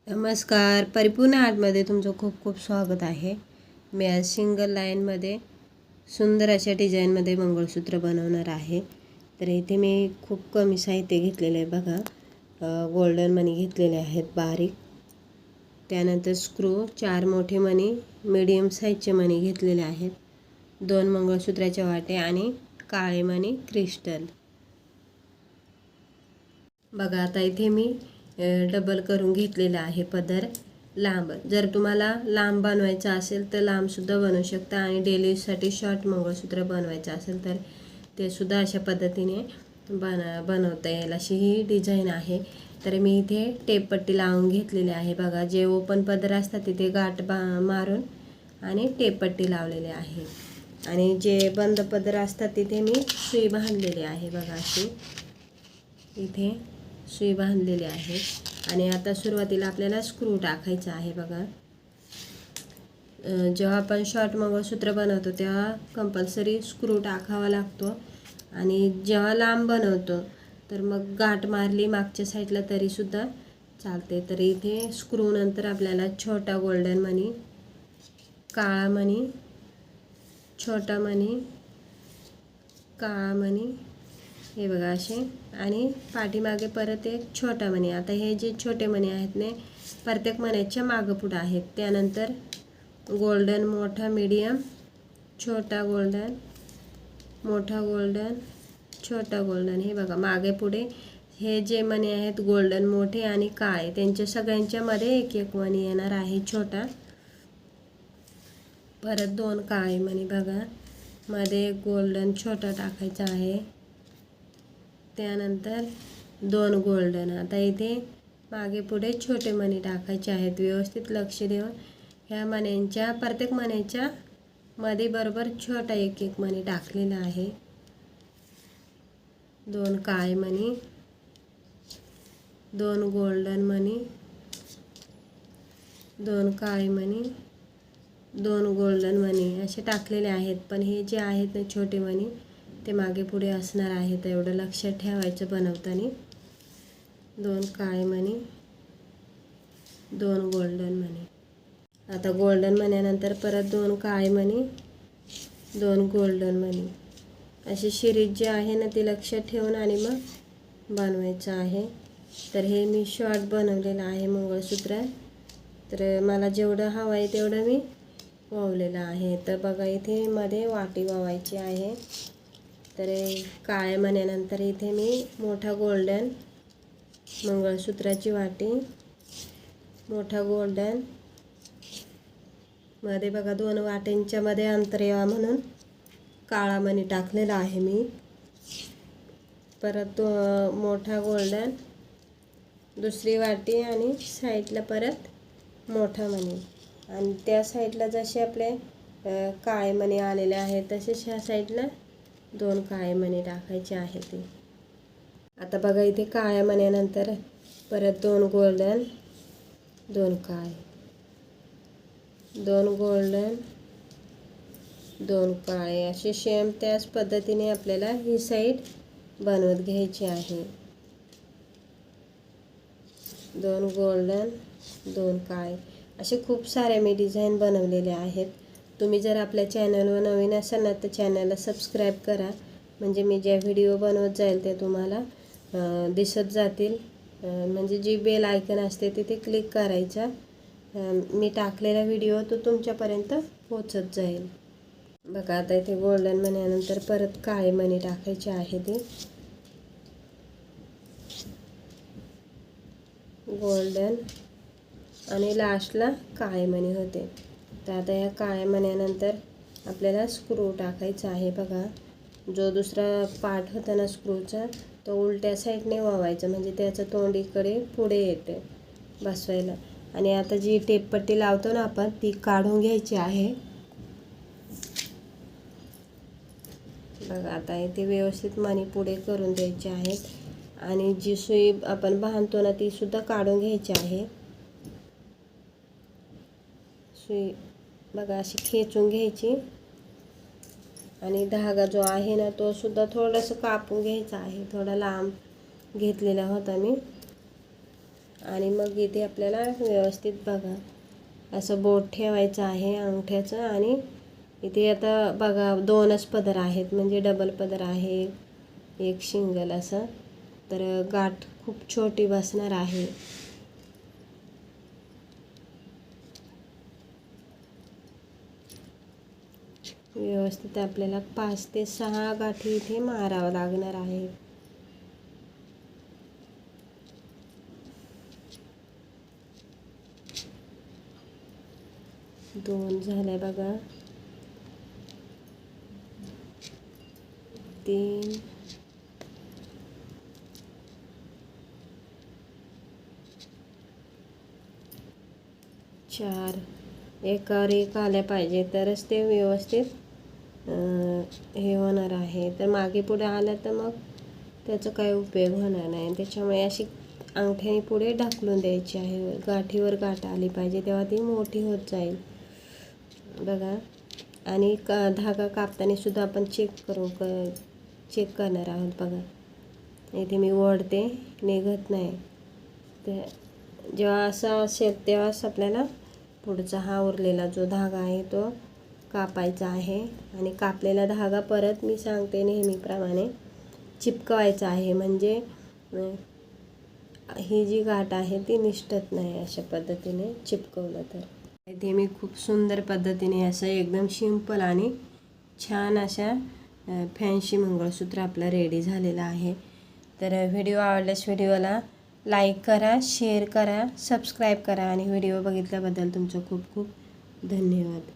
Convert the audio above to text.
नमस्कार, परिपूर्ण आर्टमध्ये तुमचं खूप खूप स्वागत आहे. मी आज सिंगल लाईनमध्ये सुंदर अशा डिझाईनमध्ये मंगळसूत्र बनवणार आहे. तर इथे मी खूप कमी साहित्य घेतलेलं आहे बघा. गोल्डन मणी घेतलेले आहेत बारीक, त्यानंतर स्क्रू, 4 मोठे मणी, मीडियम साईजचे मणी घेतलेले आहेत, 2 मंगळसूत्राच्या वाटे आणि काळे मणी क्रिस्टल. बघा आता इथे मी डबल करून घेतलेला आहे पदर लांब. जर तुम्हाला लांब बनवायचं असेल तर लांबसुद्धा बनवू शकता आणि डेलीसाठी शॉर्ट मंगळसूत्र बनवायचं असेल तर ते सुद्धा अशा पद्धतीने बनवता येईल अशी ही डिझाईन आहे. तर मी इथे टेपपट्टी लावून घेतलेली आहे बघा. जे ओपन पदर असतात तिथे गाठ मारून आणि टेपपट्टी लावलेली आहे आणि जे बंद पदर असतात तिथे मी सुई बांधलेली आहे बघा. अशी इथे सुई बांधलेली आहे आणि आता सुरुवातीला आपल्याला स्क्रू टाकायचा आहे बघा. जेव्हा आपण शॉर्ट मंगळसूत्र बनवतो तेव्हा कंपल्सरी स्क्रू टाकावा लागतो आणि जेव्हा लांब बनवतो तर मग गाठ मारली मागच्या साईडला तरीसुद्धा चालते. तर इथे स्क्रू नंतर आपल्याला छोटा गोल्डन मणी, काळा मणी, छोटा मणी, काळा मणी हे बघा असे आणि पाठीमागे परत एक छोटा मणी. आता हे जे छोटे मणी आहेत ने प्रत्येक मण्याच्या मागं पुढं आहेत. त्यानंतर गोल्डन मोठा, मीडियम, छोटा गोल्डन, मोठा गोल्डन, छोटा गोल्डन हे बघा मागे पुढे हे जे मणी आहेत गोल्डन मोठे आणि काळे त्यांच्या सगळ्यांच्या मध्ये एक एक मणी येणार आहे छोटा. परत 2 काळे मणी बघा, मध्ये एक गोल्डन छोटा टाकायचा आहे, त्यानंतर 2 गोल्डन. आता इथे मागे पुढे छोटे मणी टाकायचे आहेत. व्यवस्थित लक्ष देऊन ह्या मण्यांच्या प्रत्येक मण्याच्या मध्ये बरोबर छोटा एक एक मणी टाकलेला आहे. 2 काळे मणी, 2 गोल्डन मणी, 2 काळे मणी, 2 गोल्डन मणी असे टाकलेले आहेत. पण हे जे आहेत ना छोटे मणी ते मागे पुढे असणार आहे, तर एवढं लक्षात ठेवायचं बनवताना. 2 काळे मणी, 2 गोल्डन मणी. आता गोल्डन मण्यानंतर परत 2 काळे मणी, 2 गोल्डन मणी अशी सिरीज जी आहे ना ती लक्षात ठेवून आणि मग बनवायचं आहे. तर हे मी शॉर्ट बनवलेलं आहे मंगळसूत्र. तर मला जेवढं हवं आहे तेवढं मी वावलेलं आहे. तर बघा इथे मध्ये वाटी वावायची आहे. तर काळ्या मण्यानंतर इथे मी मोठा गोल्डन मंगळसूत्राची वाटी, मोठा गोल्डन मध्ये बघा 2 वाट्यांच्या मध्ये अंतर यावं म्हणून काळा मणी टाकलेला आहे मी. परत मोठा गोल्डन दुसरी वाटी आणि साईडला परत मोठा मणी आणि त्या साईडला जसे आपले काळे मणी आलेले आहेत तसेच ह्या साईडला 2 काळे मणी टाकायचे आहे ते. आता बघा इथे काळ्या मण्यानंतर परत 2 गोल्डन, 2 काळे, 2 गोल्डन, 2 काळे असे सेम त्याच पद्धतीने आपल्याला ही साईड बनवत घ्यायची आहे. 2 गोल्डन, 2 काळे असे खूप सारे मी डिझाईन बनवलेले आहेत. तुम्ही जर आपल्या चॅनलवर नवीन असाल ना तर चॅनलला सबस्क्राईब करा, म्हणजे मी जे व्हिडिओ बनवत जाईल ते तुम्हाला दिसत जातील. म्हणजे जी बेल आयकन असते तिथे क्लिक करायचा, मी टाकलेला व्हिडिओ तो तुमच्यापर्यंत पोचत जाईल. बघा आता इथे गोल्डन मण्यानंतर परत काळे मणी टाकायचे आहे. ते गोल्डन आणि लास्टला काळे मणी होते. तर आता या काळ्या मण्यानंतर आपल्याला स्क्रू टाकायचा आहे बघा. जो दुसरा पार्ट होता ना स्क्रूचा तो उलट्या साईडने वावायचा, म्हणजे त्याचं तोंड इकडे पुढे येते बसवायला. आणि आता जी टेपपट्टी लावतो ना आपण ती काढून घ्यायची आहे बघा. आता इथे व्यवस्थित मणी पुढे करून द्यायचे आहेत आणि जी सुई आपण बांधतो ना ती सुद्धा काढून घ्यायची आहे. सुई बघा अशी खेचून घ्यायची आणि धागा जो आहे ना तो सुद्धा थोडंसं कापून घ्यायचा आहे. थोडा लांब घेतलेला होता मी आणि मग इथे आपल्याला व्यवस्थित बघा असं बोट ठेवायचं आहे अंगठ्याचं. आणि इथे आता बघा 2च पदर आहेत, म्हणजे डबल पदर आहे, एक सिंगल असं. तर गाठ खूप छोटी बसणार आहे. व्यवस्थित आपल्याला 5 ते 6 गाठी इथे मारावं लागणार आहे. दोन झाले बघा, 3, 4, एकावर एक आल्या पाहिजे तरच ते व्यवस्थित हे होणार आहे. तर मागे पुढे आलं तर मग त्याचा काही उपयोग होणार नाही. त्याच्यामुळे अशी अंगठ्याने पुढे ढकलून द्यायची आहे. गाठीवर गाठ आली पाहिजे, तेव्हा ती मोठी होत जाईल बघा. आणि धागा कापताना सुद्धा आपण चेक करणार आहोत बघा. इथे मी ओढते, निघत नाही. ते जेव्हा असं असेल तेव्हाच आपल्याला पुढचा हा उरलेला जो धागा आहे तो कापायचा आहे. आणि कापलेला धागा परत मी सांगते नेहमीप्रमाणे चिपकवायचा आहे, म्हणजे ही जी गाठ आहे ती निसटत नाही. अशा पद्धतीने चिपकवलं तर इथे मी खूप सुंदर पद्धतीने असं एकदम सिंपल आणि छान अशा फॅन्सी मंगळसूत्र आपलं रेडी झालेलं आहे. तर व्हिडिओ आवडल्यास व्हिडिओला लाईक करा, शेअर करा, सबस्क्राईब करा. आणि व्हिडिओ बघितल्याबद्दल तुमचं खूप खूप धन्यवाद.